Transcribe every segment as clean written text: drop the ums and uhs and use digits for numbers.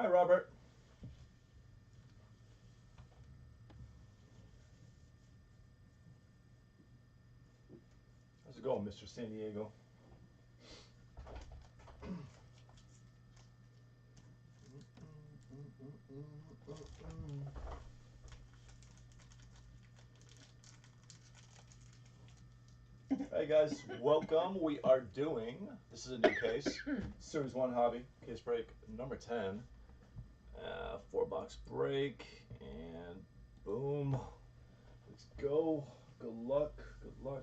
Hi, Robert. How's it going, Mr. San Diego? Hey guys, welcome. We are doing, this is a new case, Series 1 Hobby, Casebreak number 10. 4-box break, and boom. Let's go. Good luck, everyone.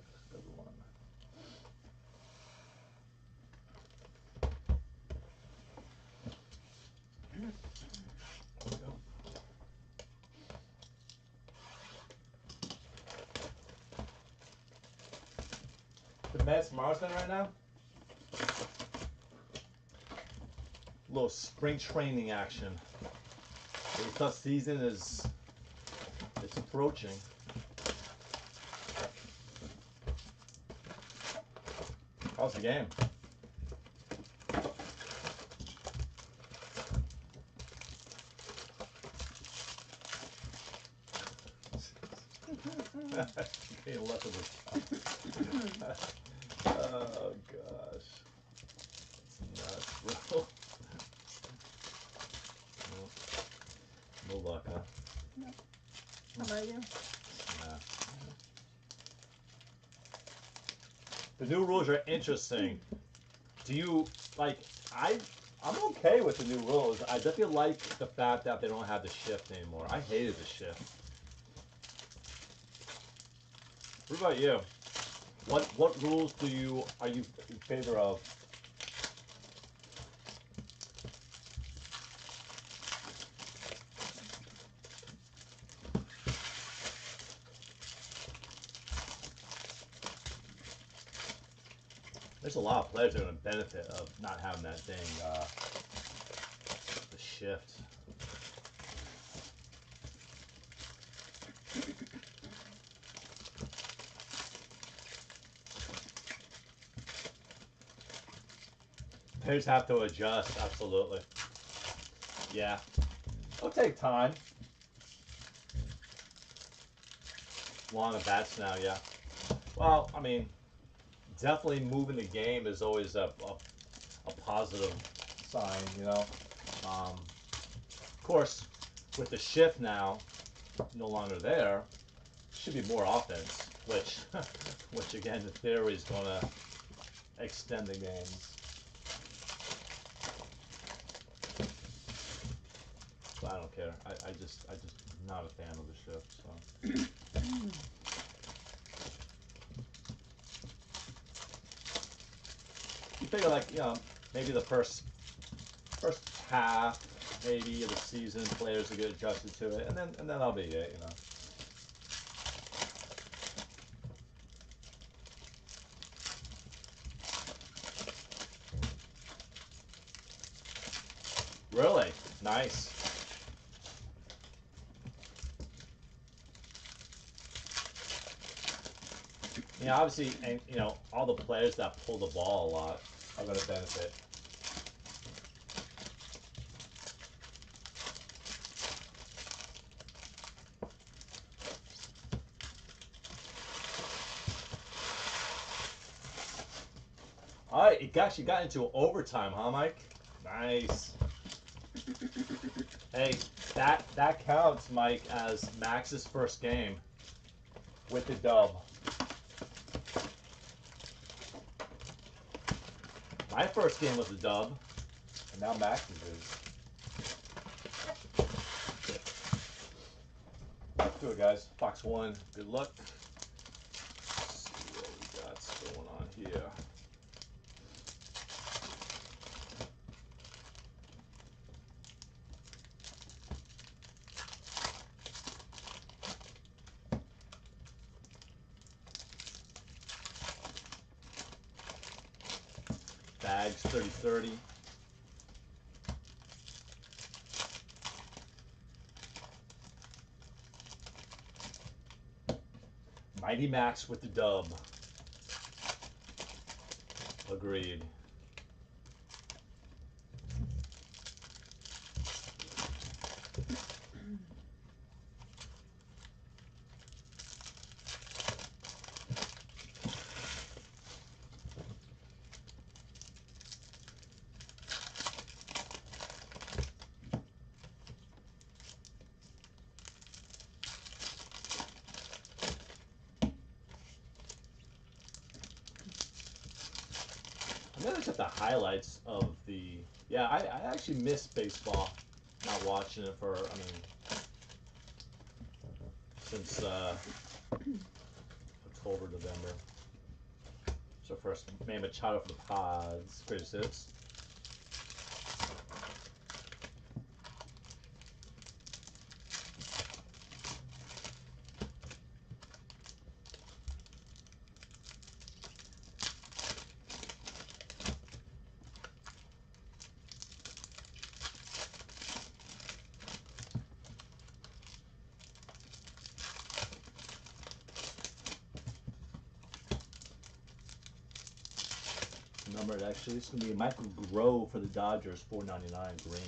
The Mets Marsden right now. A little spring training action. The tough season is it's approaching. How's the game? Getting left of the oh gosh. It's nuts, bro. No luck, huh? No. How about you? Yeah. The new rules are interesting. Do you like? I'm okay with the new rules. I definitely like the fact that they don't have the shift anymore. I hated the shift. What about you? What rules are you in favor of? There's a lot of players that are going to benefit of not having that thing, the shift. Players have to adjust, absolutely. Yeah. It'll take time. Long of bats now, yeah. Well, I mean, definitely moving the game is always a positive sign, you know. Of course, with the shift now no longer there, should be more offense, which again, in theory, is going to extend the games. But I don't care. I just not a fan of the shift. So. You figure like maybe the first half maybe of the season players will get adjusted to it, and then that'll be it, you know. Really nice. Yeah, obviously, and all the players that pull the ball a lot are going to benefit. All right, it actually got into overtime, huh, Mike? Nice. Hey, that counts, Mike, as Max's first game with the dub. My first game was a dub, and now Max's is. Let's do it, guys. Box 1. Good luck. Let's see what we got going on here. Bags 30-30. Mighty Max with the dub. Agreed. look at the highlights of the. Yeah, I actually miss baseball. Not watching it for. I mean, since October, November. So first, Manny Machado for the Pods. Greatest hits. Numbered actually, it's gonna be Michael Grove for the Dodgers, $4.99 green.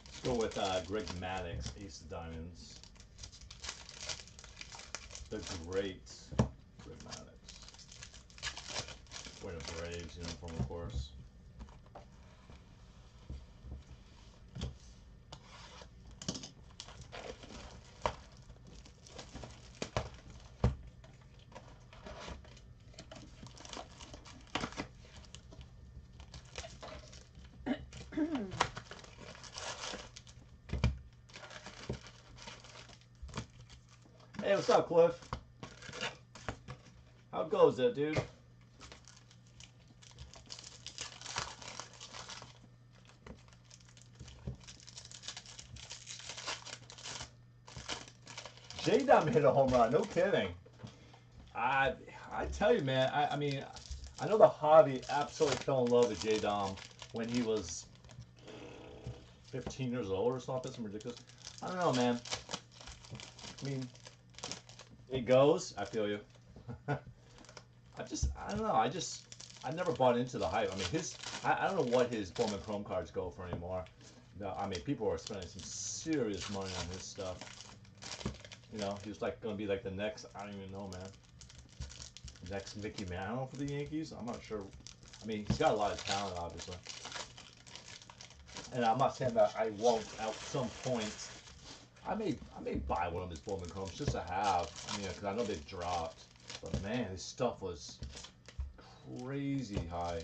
Let's go with Greg Maddux, Ace of Diamonds. The great Greg Maddux. Wearing a Braves uniform, of course. Hey, what's up, Cliff? How goes it, dude? J-Dom hit a home run, no kidding. I tell you, man, I mean, I know the hobby absolutely fell in love with J-Dom when he was 15 years old or something, some ridiculous. I don't know, man. I mean, it goes. I feel you. I don't know. I never bought into the hype. I mean, I don't know what his Bowman Chrome cards go for anymore. No, I mean, people are spending some serious money on his stuff. You know, he was like going to be like the next, I don't even know, man. Next Mickey Mantle for the Yankees? I'm not sure. I mean, he's got a lot of talent, obviously. And I'm not saying that I won't at some point. I may buy one of his Bowman Chromes just to have. I mean, because I know they've dropped. But man, his stuff was crazy high.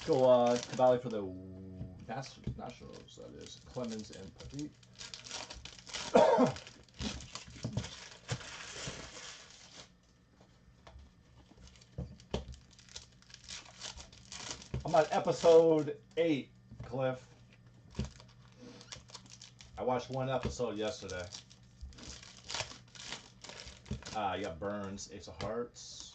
Go Cavalli for the Nationals, that is. Clemens and Petit. I'm on episode 8, Cliff. I watched one episode yesterday. You got Burns, Ace of Hearts.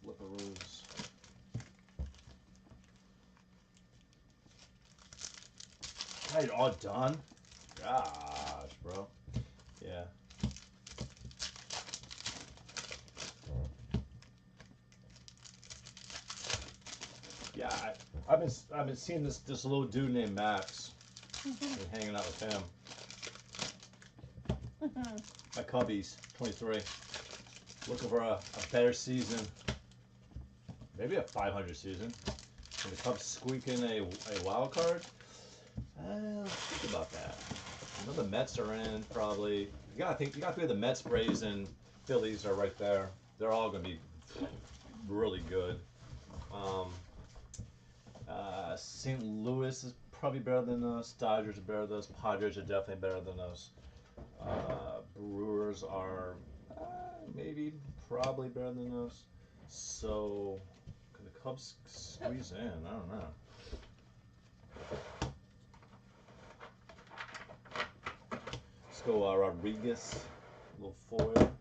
Flipperoos. Got it all done? Gosh, bro. Yeah. Yeah, I've been seeing this little dude named Max. Been hanging out with him. My Cubbies, 23. Looking for a better season. Maybe a 500 season. Can the Cubs squeak in a wild card? Let's think about that. I know the Mets are in probably. You gotta think the Mets, Braves, and Phillies are right there. They're all gonna be really good. St. Louis is probably better than us. Dodgers are better than us. Padres are definitely better than us. Brewers are maybe probably better than us. So can the Cubs squeeze in? I don't know. go Rodriguez, little foil.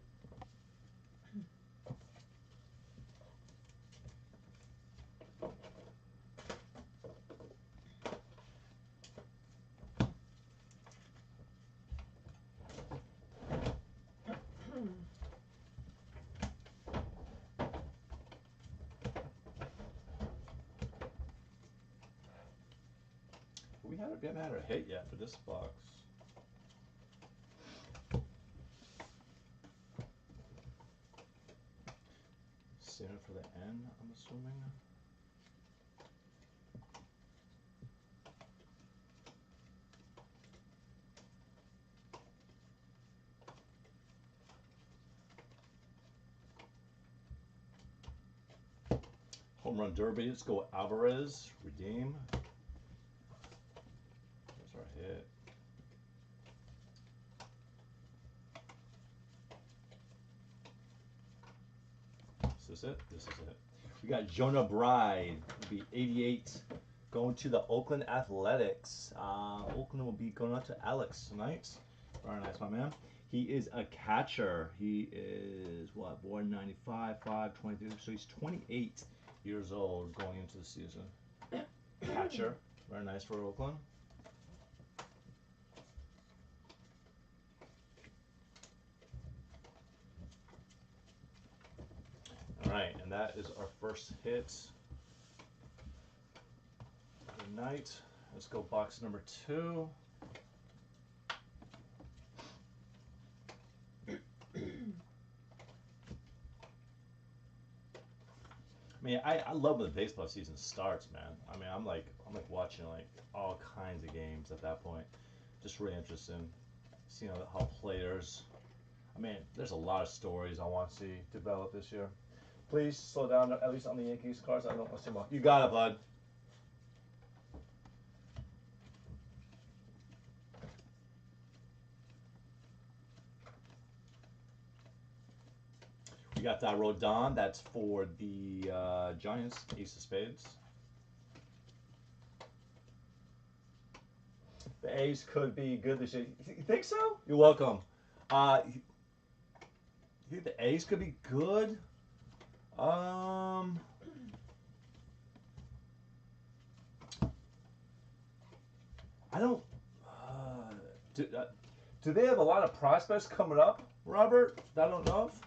We haven't had a hit yet for this box. Save it for the end, I'm assuming. Home run derby. Let's go Alvarez. Redeem. There's our hit. This is it. This is it. We got Jonah Bride. Will be 88. Going to the Oakland Athletics. Oakland will be going out to Alex tonight. Very nice, my man. He is a catcher. He is what? Born 95, 5, 23. So he's 28 years old going into the season. Catcher. Very nice for Oakland. All right, and that is our first hit. Good night. Let's go box number 2. I mean, I love when the baseball season starts, man. I mean, I'm like watching like all kinds of games at that point. Just really interesting, seeing how players. I mean, there's a lot of stories I want to see develop this year. Please slow down, at least on the Yankees cards. I don't want to see more. You got it, bud. We got that Rodon. That's for the Giants. Ace of Spades. The A's could be good this year. You think so? You're welcome. You think the A's could be good? I don't. Do they have a lot of prospects coming up, Robert? I don't know if.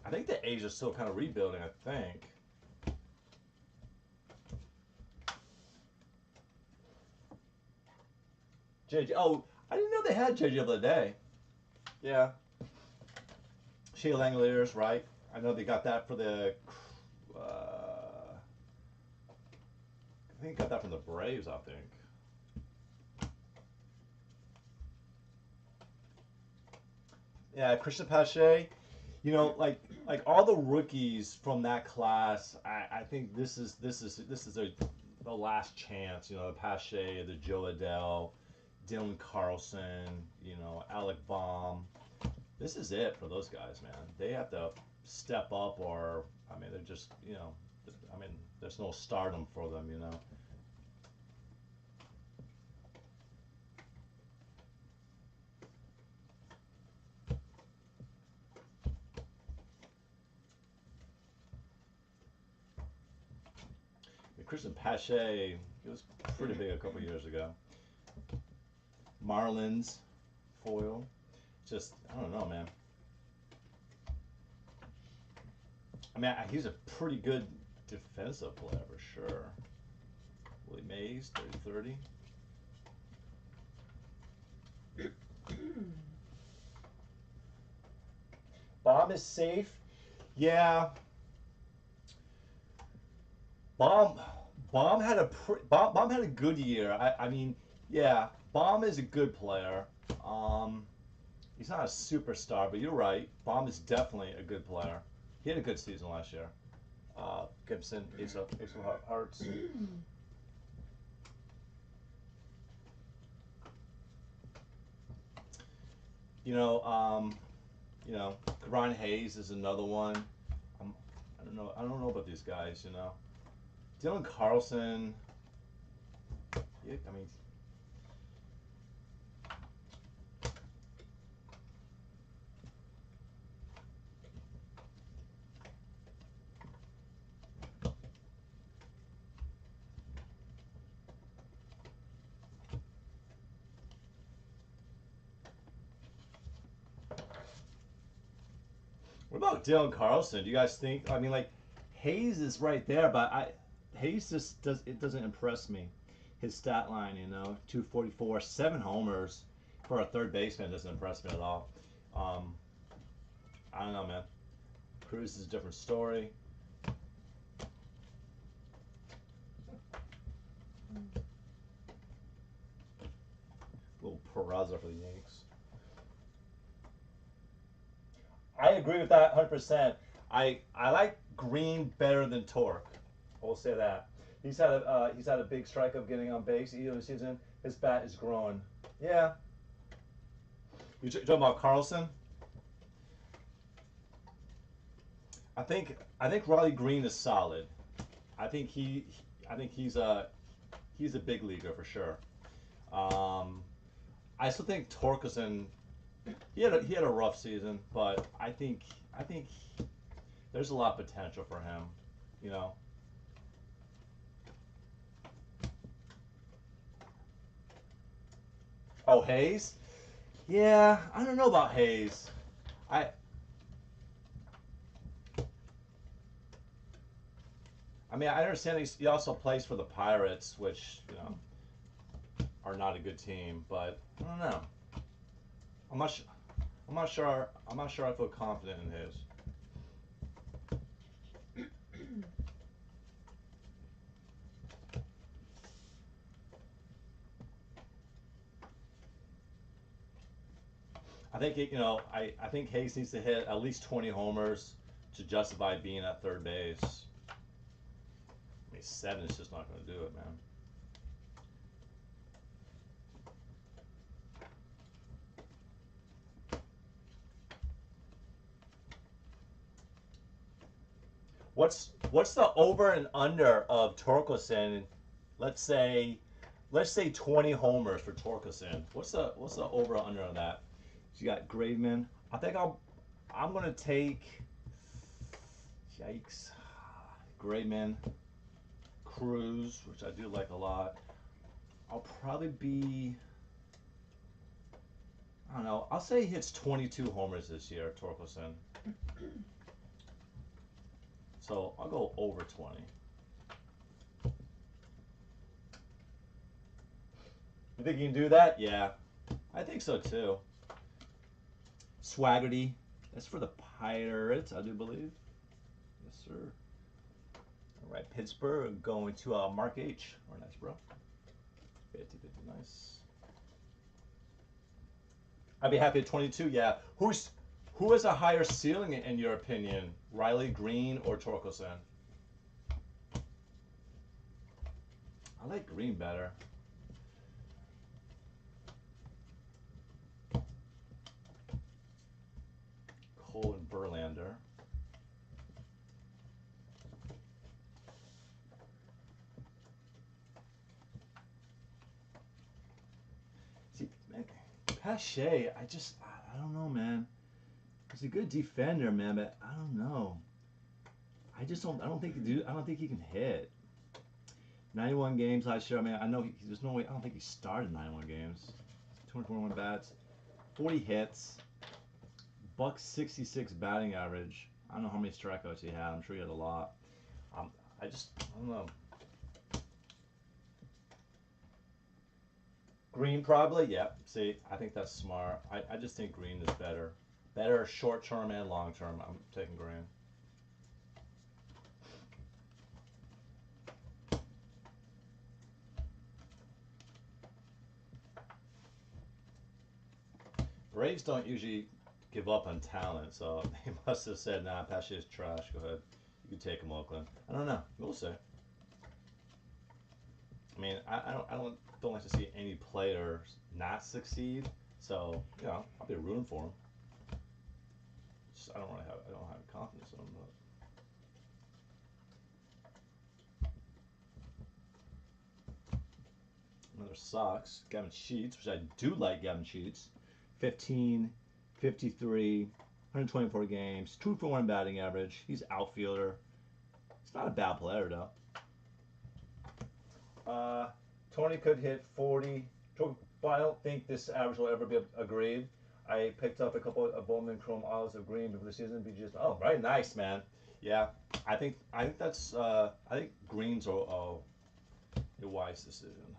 I think the A's are still kind of rebuilding, I think. JJ. Oh, I didn't know they had JJ the other day. Yeah. Shea Langoliers, right? I know they got that for the. I think got that from the Braves, I think. Yeah, Christian Pache. You know, like all the rookies from that class, I think this is the last chance. You know, the Pache, the Joe Adele, Dylan Carlson, you know, Alec Baum. This is it for those guys, man. They have to step up, or I mean, they're just, you know, I mean, there's no stardom for them, you know. Christian Pache, he was pretty big a couple years ago. Marlins foil, just I don't know, man. I mean, he's a pretty good defensive player for sure. Willie Mays, 30-30. Bomb is safe. Yeah. Bomb had a Bomb had a good year. I mean, yeah, Bomb is a good player. He's not a superstar, but you're right. Bomb is definitely a good player. He had a good season last year. Gibson, Ace of Hearts. You know, Karan Hayes is another one. I don't know. I don't know about these guys. You know, Dylan Carlson. I mean, what about Dylan Carlson? Do you guys think? I mean, like Hayes is right there, but Hayes just doesn't impress me. His stat line, 244, 7 homers for a third baseman doesn't impress me at all. Um, I don't know, man. Cruz is a different story. Little Peraza for the Yanks. I agree with that 100%. I like Green better than Torque. I will say that. He's had a big strike of getting on base either season. His bat is growing. Yeah. You talking about Carlson? I think Riley Green is solid. I think he's a big leaguer for sure. Um, I still think Torkelson he had a rough season, but I think there's a lot of potential for him. You know. Oh, Hayes. Yeah, I don't know about Hayes. I I mean I understand he also plays for the Pirates, which are not a good team, but I don't know. I'm not. I'm not sure. I'm not sure I feel confident in his. I think I think Hayes needs to hit at least 20 homers to justify being at third base. I mean, 7 is just not going to do it, man. What's the over and under of Torkelson? Let's say let's say 20 homers for Torkelson. What's the over and under on that? So you got Graveman. I think I'm gonna take. Yikes. Graveman, Cruz, which I do like a lot. I'll probably be. I don't know. I'll say he hits 22 homers this year, Torkelson. So I'll go over 20. You think you can do that? Yeah, I think so too. Swaggerty. That's for the Pirates, I do believe. Yes, sir. All right, Pittsburgh going to Mark H. Or nice, bro. 50, nice. I'd be happy at 22. Yeah. Who has a higher ceiling in your opinion? Riley Green or Torkelson? I like Green better. Cole and Verlander. See, Pache, I don't know, man. He's a good defender, man, but I don't know. I don't think he can hit. 91 games last year. I mean, I know there's no way. I don't think he started 91 games. 241 bats, 40 hits, buck 66 batting average. I don't know how many strikeouts he had. I'm sure he had a lot. I don't know. Green probably. Yep. See, I think that's smart. I just think Green is better. Better short term and long term. I'm taking Green. Braves don't usually give up on talent, so they must have said, "Nah, Pache is trash. Go ahead, you can take him, Oakland." I don't know. We'll see. I mean, I don't like to see any player not succeed. So I'll be rooting for him. Just, I don't have confidence in him. But Another sucks. Gavin Sheets, which I do like Gavin Sheets. 15, 53, 124 games, 2 for 1 batting average. He's outfielder. He's not a bad player though. Tony could hit 40, but I don't think this average will ever be a grade. I picked up a couple of Bowman Chrome Olives of Green before the season. Be just very nice, man. Yeah, I think that's I think greens are a wise decision.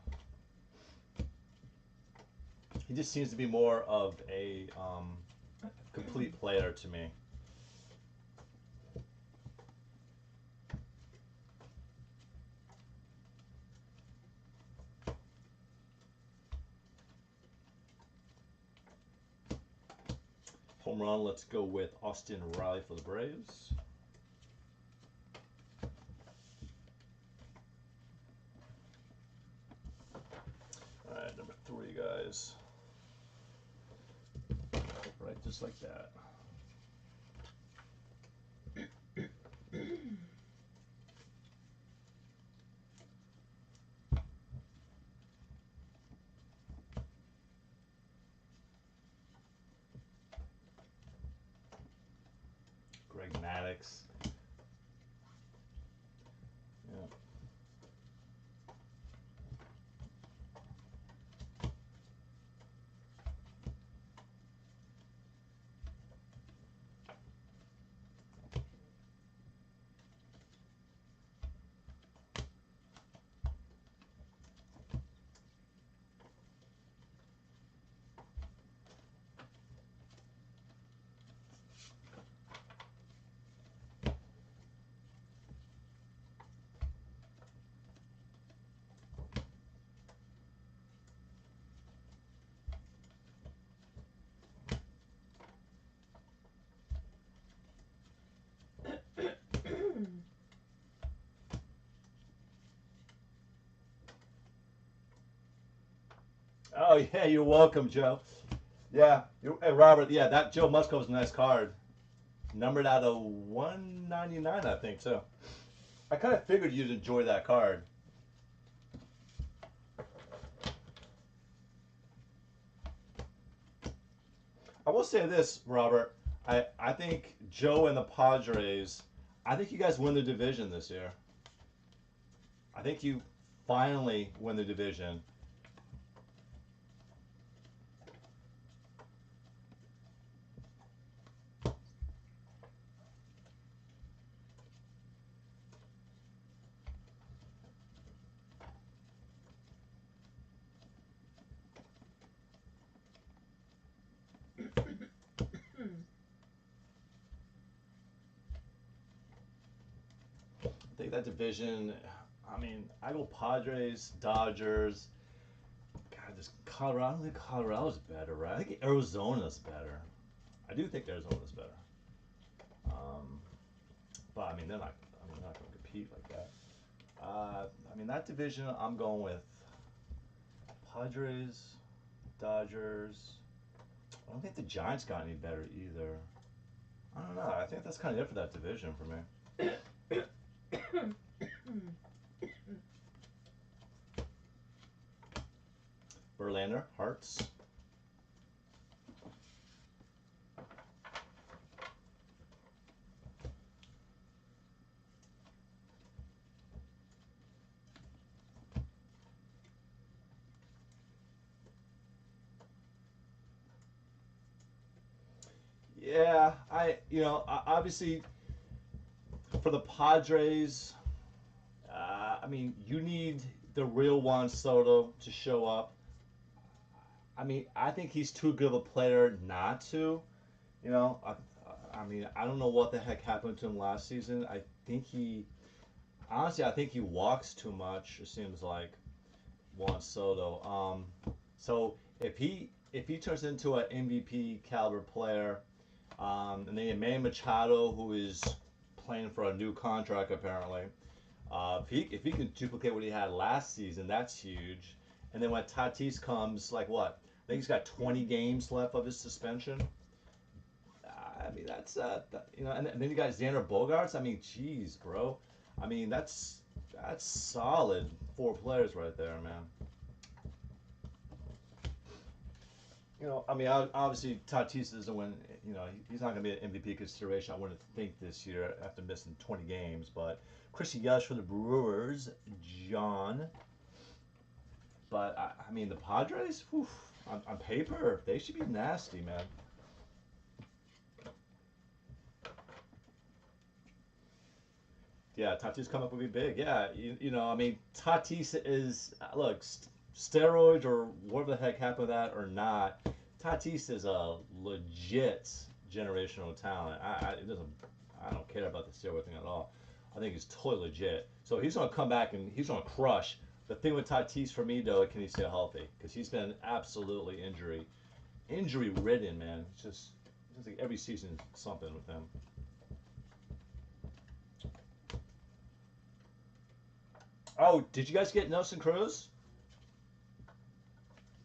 He just seems to be more of a complete player to me. Home run, let's go with Austin Riley for the Braves. All right, number 3, guys. Right, just like that. Greg Maddux. Yeah. Oh yeah, you're welcome, Joe. Yeah, hey Robert. Yeah, that Joe Muscove's a nice card. Numbered out of 199, I think so. I kind of figured you'd enjoy that card. I will say this, Robert. I think Joe and the Padres. I think you guys win the division this year. I think you finally win the division. I think that division. I mean, I go Padres, Dodgers. God, just Colorado. I don't think Colorado's better, right? I think Arizona's better. I do think Arizona's better. Um, but I mean, they're not. I mean, they're not going to compete like that. I mean, that division. I'm going with Padres, Dodgers. I don't think the Giants got any better either. I don't know. I think that's kind of it for that division for me. Verlander, Hearts. Yeah, obviously for the Padres, I mean, you need the real Juan Soto to show up. I mean, I think he's too good of a player not to. You know, I mean, I don't know what the heck happened to him last season. I think he walks too much. It seems like Juan Soto. So if he turns into an MVP caliber player, and then Manny Machado, who is playing for a new contract apparently. If he can duplicate what he had last season, that's huge. And then when Tatis comes, like what? I think he's got 20 games left of his suspension. I mean, and then you got Xander Bogaerts. I mean, geez, bro. I mean, that's solid 4 players right there, man. I mean, obviously Tatis isn't win. He's not going to be an MVP consideration. I wouldn't think this year after missing 20 games. But Christian Yelich for the Brewers, John. But I mean, the Padres, whew, on paper, they should be nasty, man. Yeah, Tatis come up would be big. Yeah, I mean, Tatis is look steroids or whatever the heck happened with that or not. Tatis is a legit generational talent. It doesn't. I don't care about the steroid thing at all. I think he's totally legit. So he's gonna come back and he's gonna crush. The thing with Tatis for me though, can he stay healthy? Because he's been absolutely injury ridden, man. It's like every season something with him. Oh, did you guys get Nelson Cruz?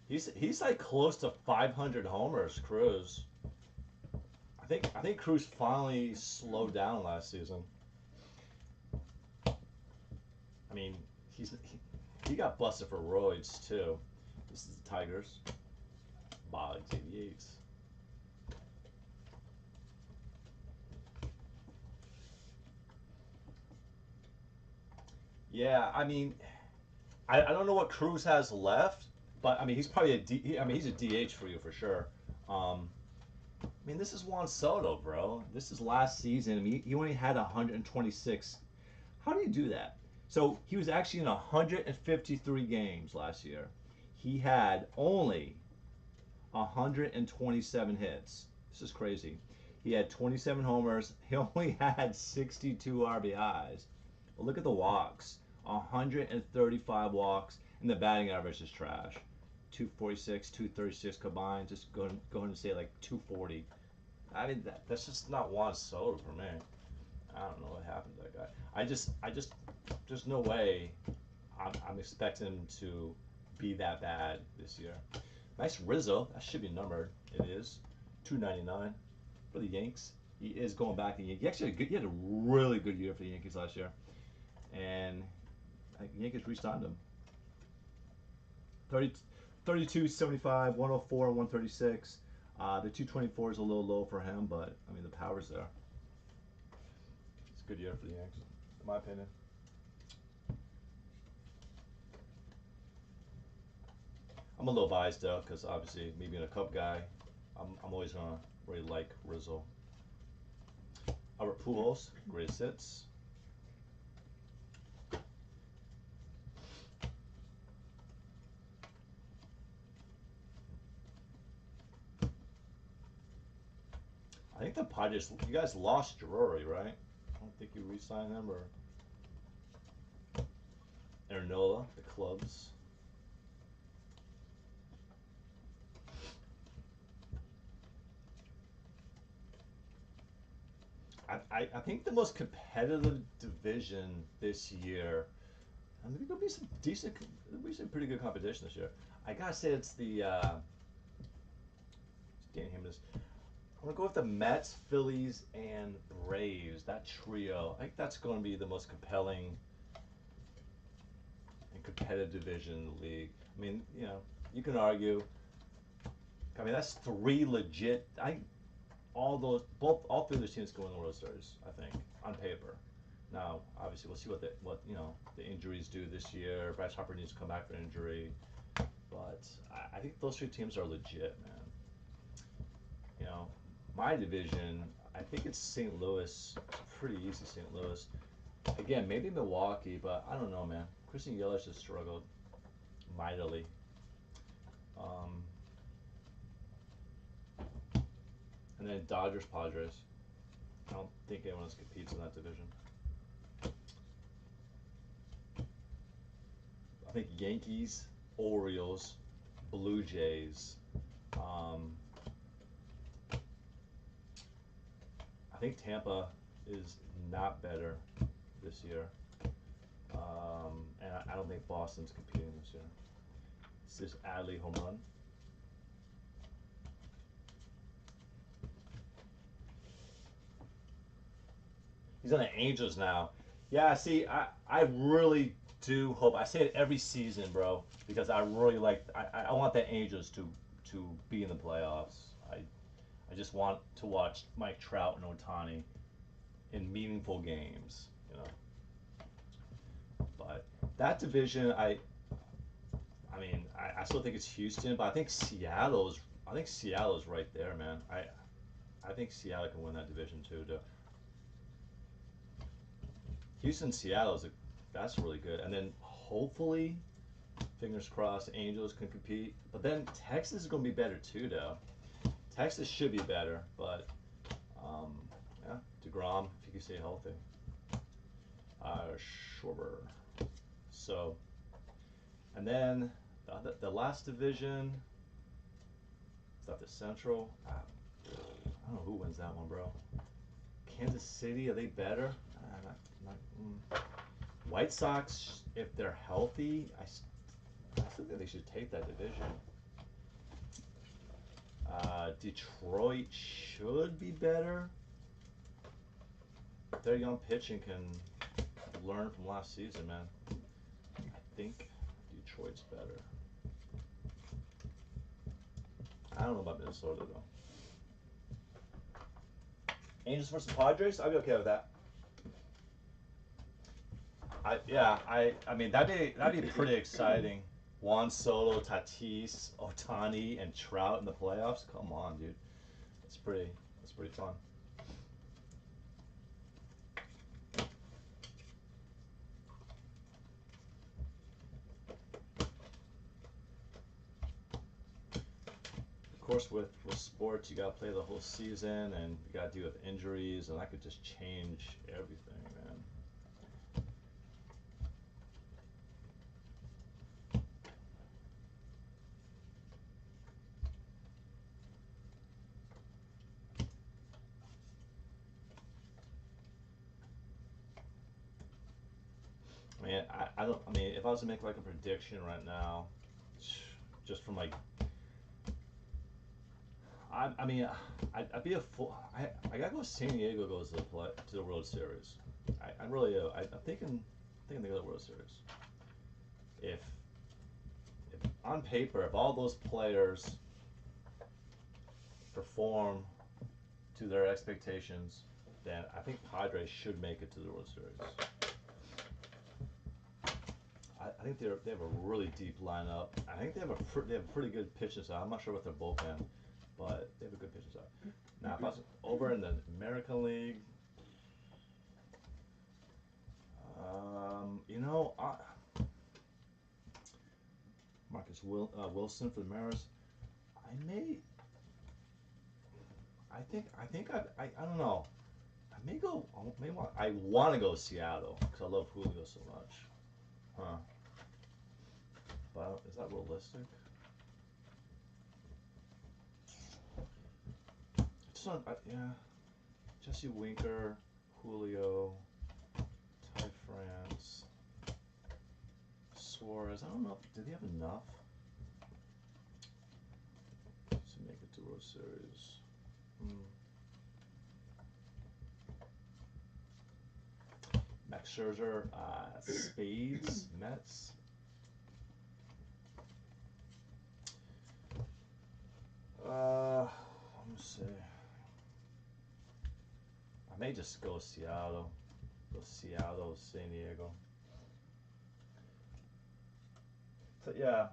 He's like close to 500 homers. Cruz. I think Cruz finally slowed down last season. I mean, he got busted for roids too. This is the Tigers. Boggs 88. Yeah, I mean, I don't know what Cruz has left, but I mean he's probably I mean he's a DH for you for sure. I mean this is Juan Soto, bro. This is last season. I mean he only had 126. How do you do that? So he was actually in 153 games last year. He had only 127 hits. This is crazy. He had 27 homers. He only had 62 RBIs. Well, look at the walks. 135 walks, and the batting average is trash. 246, 236 combined. Just go ahead and say like 240. I mean, that's just not Juan Soto for me. I don't know what happened to that guy. There's no way I'm expecting him to be that bad this year. Nice Rizzo. That should be numbered. It is. 299 for the Yanks. He is going back. He actually he had a really good year for the Yankees last year. And I think the Yankees re-signed him. 30, 32, 75, 104, 136. The 224 is a little low for him, but I mean the power's there. It's a good year for the Yanks, in my opinion. I'm a little biased though, because obviously me being a Cub guy, I'm always gonna really like Rizzo. Albert Pujols, greatest hits. I think the Padres, you guys lost Drury, right? I don't think you re-signed him or Ernola, the clubs. I think the most competitive division this year. I think there'll be there'll be some pretty good competition this year. I gotta say it's the Dan Hammond. I'm gonna go with the Mets, Phillies, and Braves. That trio. I think that's going to be the most compelling and competitive division in the league. I mean, you can argue. I mean, that's three legit. All three of those teams go in the World Series. I think on paper. Now, obviously, we'll see what the injuries do this year. Bryce Harper needs to come back from injury, but I think those three teams are legit, man. You know, my division, I think it's St. Louis. It's pretty easy, St. Louis. Again, maybe Milwaukee, but I don't know, man. Christian Yelich has struggled mightily. Um, and then Dodgers, Padres. I don't think anyone else competes in that division. I think Yankees, Orioles, Blue Jays. Um, I think Tampa is not better this year. And I don't think Boston's competing this year. It's this Adley home run. He's on the Angels now. Yeah, see, I really do hope. I say it every season, bro, because I really like. I want the Angels to be in the playoffs. I just want to watch Mike Trout and Otani in meaningful games, you know. But that division, I mean, I still think it's Houston, but I think Seattle's right there, man. I think Seattle can win that division too. Houston, that's really good, and then hopefully, fingers crossed, Angels can compete. But then Texas is going to be better too, though. Texas should be better, but um, yeah, Degrom if he can stay healthy. Schwarber. So, and then the last division is that the Central. I don't know who wins that one, bro. Kansas City, are they better? White Sox, if they're healthy, I still think they should take that division. Detroit should be better. Their young pitching can learn from last season, man. I think Detroit's better. I don't know about Minnesota though. Angels versus Padres, I'd be okay with that. I mean that'd be pretty exciting. Juan Soto, Tatis, Otani, and Trout in the playoffs. Come on, dude. That's pretty fun. Of course, with sports, you gotta play the whole season, and you gotta deal with injuries, and that could just change everything, man. I don't. I mean, if I was to make like a prediction right now, just from like, I mean, I'd be a full. I gotta go. San Diego goes to the World Series. I really. I'm thinking they go to the World Series. If on paper, if all those players perform to their expectations, then I think Padres should make it to the World Series. I think they have a really deep lineup. I think they have a pretty good pitching side. I'm not sure what their bullpen, but they have a good pitching side. Now, if I was over in the American League, you know, Wilson for the Mariners. I may. I don't know. I may go. I want to go Seattle because I love Julio so much. Huh? But is that realistic? Yeah. Jesse Winker, Julio, Ty France, Suarez. I don't know. Did they have enough to make it to World Series? Max Scherzer, Spades, Mets. Let me see. I may just go Seattle. Go Seattle, San Diego. So yeah.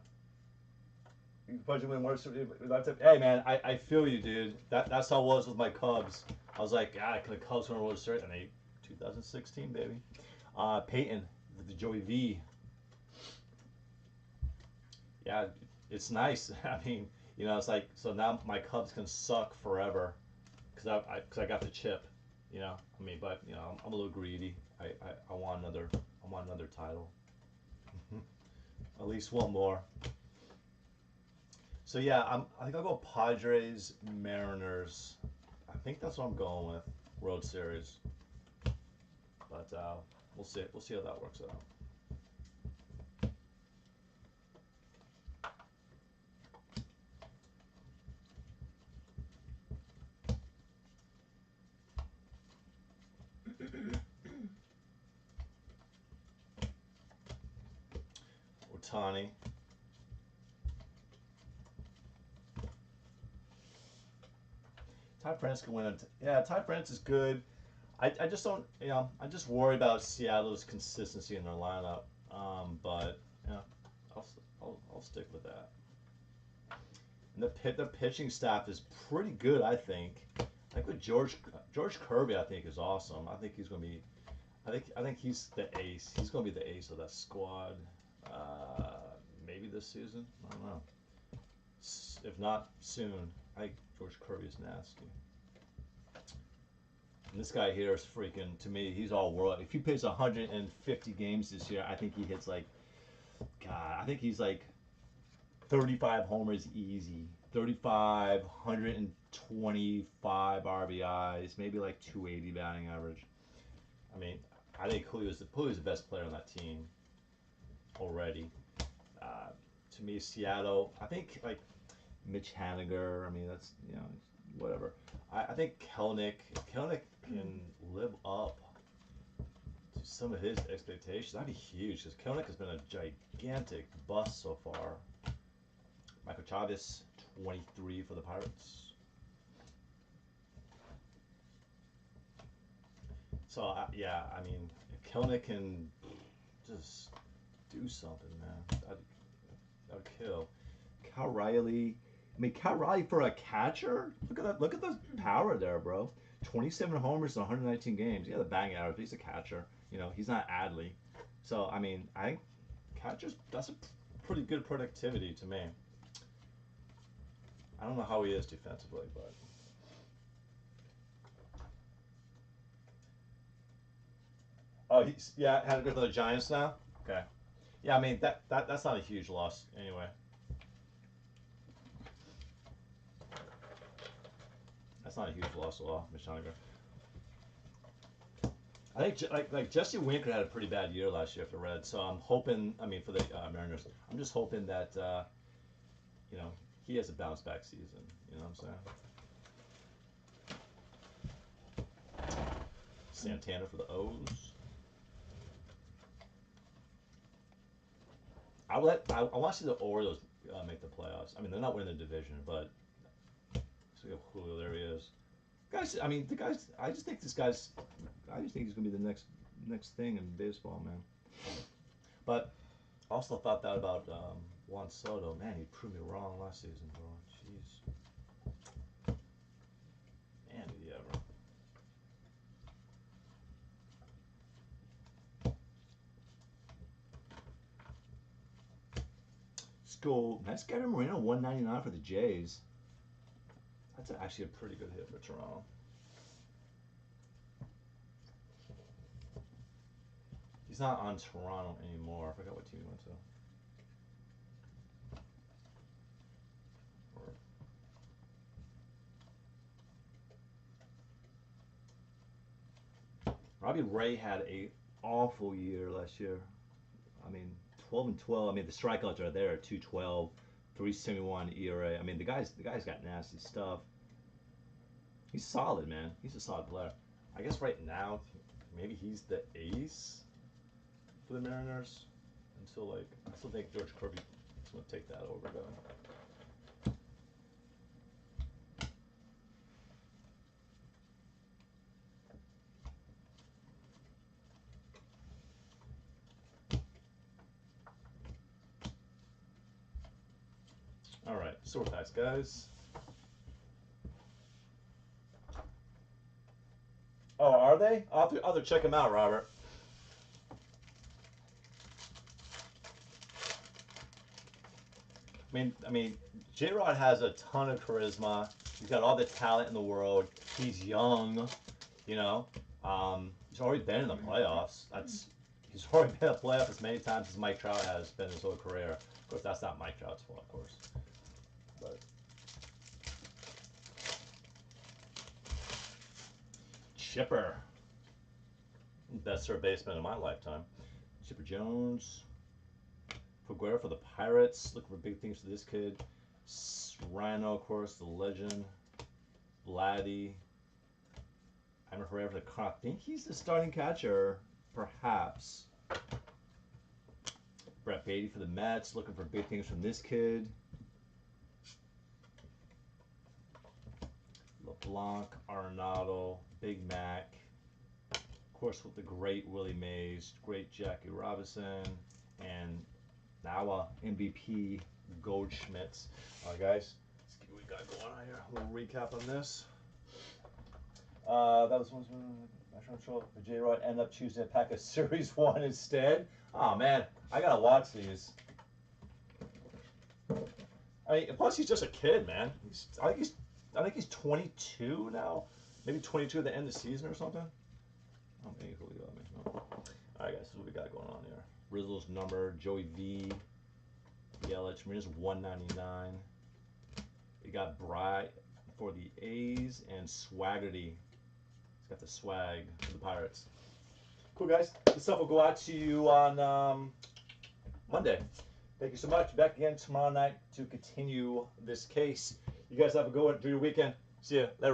You can probably win more. Hey man, I feel you, dude. That's how it was with my Cubs. I was like, can the Cubs win a World Series? And they 2016, baby. Peyton, the Joey V. Yeah, it's nice. I mean, it's like so now my Cubs can suck forever because I got the chip. I mean, but I'm a little greedy. I want another title. At least one more. So yeah, I think I'll go Padres, Mariners. I think that's what I'm going with. World Series. But we'll see. We'll see how that works out. Otani. Ty France can win. Yeah, Ty France is good. I just don't, I just worry about Seattle's consistency in their lineup. But yeah, I'll, I'll stick with that. And the pitching staff is pretty good, I think. I think with George Kirby, I think is awesome. I think he's going to be. I think he's the ace. He's going to be the ace of that squad. Maybe this season. I don't know. If not soon. I think George Kirby is nasty. And this guy here is freaking. To me, he's all world. If he plays 150 games this year, I think he hits like. God, I think he's like 35 homers easy. 35, 125 RBIs, maybe like 280 batting average. I mean, I think Julio's the best player on that team already. Uh, to me, Seattle, I think like Mitch Haniger, I mean, that's, whatever. I think Kelnick can live up to some of his expectations. That'd be huge because Kelnick has been a gigantic bust so far. Michael Chavis, 23 for the Pirates. So, yeah, I mean, if Kelnick can just do something, man, that'd kill. Cal Riley. I mean, Cal Riley for a catcher? Look at that. Look at the power there, bro. 27 homers in 119 games. Yeah, the batting average. He's a catcher. He's not Adley. So, I mean, I think catchers, that's a pretty good productivity to me. I don't know how he is defensively, but. Oh, had to go to the Giants now. Okay. Yeah, I mean that's not a huge loss anyway. That's not a huge loss at all, Michaniger. I think like Jesse Winker had a pretty bad year last year for the Reds, so I'm hoping. I mean, for the Mariners, I'm just hoping that you know he has a bounce back season. You know what I'm saying? Santana for the O's. I want to see the Orioles make the playoffs. I mean, they're not winning the division, but so Julio, there he is. Guys, I mean, the guys. I just think this guy's. I just think he's gonna be the next thing in baseball, man. But I also thought that about Juan Soto. Man, he proved me wrong last season, bro. Jeez, man, did he ever? Let's go. Nice Gary Moreno, 199 for the Jays. That's actually a pretty good hit for Toronto. He's not on Toronto anymore. I forgot what team he went to. Robbie Ray had a awful year last year. I mean, 12 and 12. I mean, the strikeouts are there. 212, 371 ERA. I mean, the guy's got nasty stuff. He's solid, man. He's a solid player. I guess right now, maybe he's the ace for the Mariners until like I still think George Kirby is going to take that over though. All right, sword packs, guys. Oh, are they? I'll have to check them out, Robert. I mean, J Rod has a ton of charisma. He's got all the talent in the world. He's young, you know. He's already been in the playoffs. He's already been in the playoffs as many times as Mike Trout has been his whole career. Of course, that's not Mike Trout's fault, of course. But Chipper, best third baseman in my lifetime. Chipper Jones. Figueroa for the Pirates. Looking for big things for this kid. Rhino, of course, the legend. Vladdy. I'm Herrera for the Cardinals. I think he's the starting catcher, perhaps. Brett Beatty for the Mets. Looking for big things from this kid. Blanc, Arenado, Big Mac. Of course, with the great Willie Mays, great Jackie Robinson, and now MVP Goldschmidt's. All right, guys, let's see what we got going on here. A little recap on this. That was one. National Control. The J Rod ended up choosing a pack of Series 1 instead. Oh man, I gotta watch these. I mean, plus he's just a kid, man. I think he's 22 now, maybe 22 at the end of the season or something. Oh, maybe who we got? No. All right, guys, this is what we got going on here. Rizzo's number, Joey V, Yelich, Marina's 199. We got Bry for the A's and Swaggerty. He's got the swag for the Pirates. Cool, guys. This stuff will go out to you on Monday. Thank you so much. Back again tomorrow night to continue this case. You guys have a good one. Do your weekend. See you later.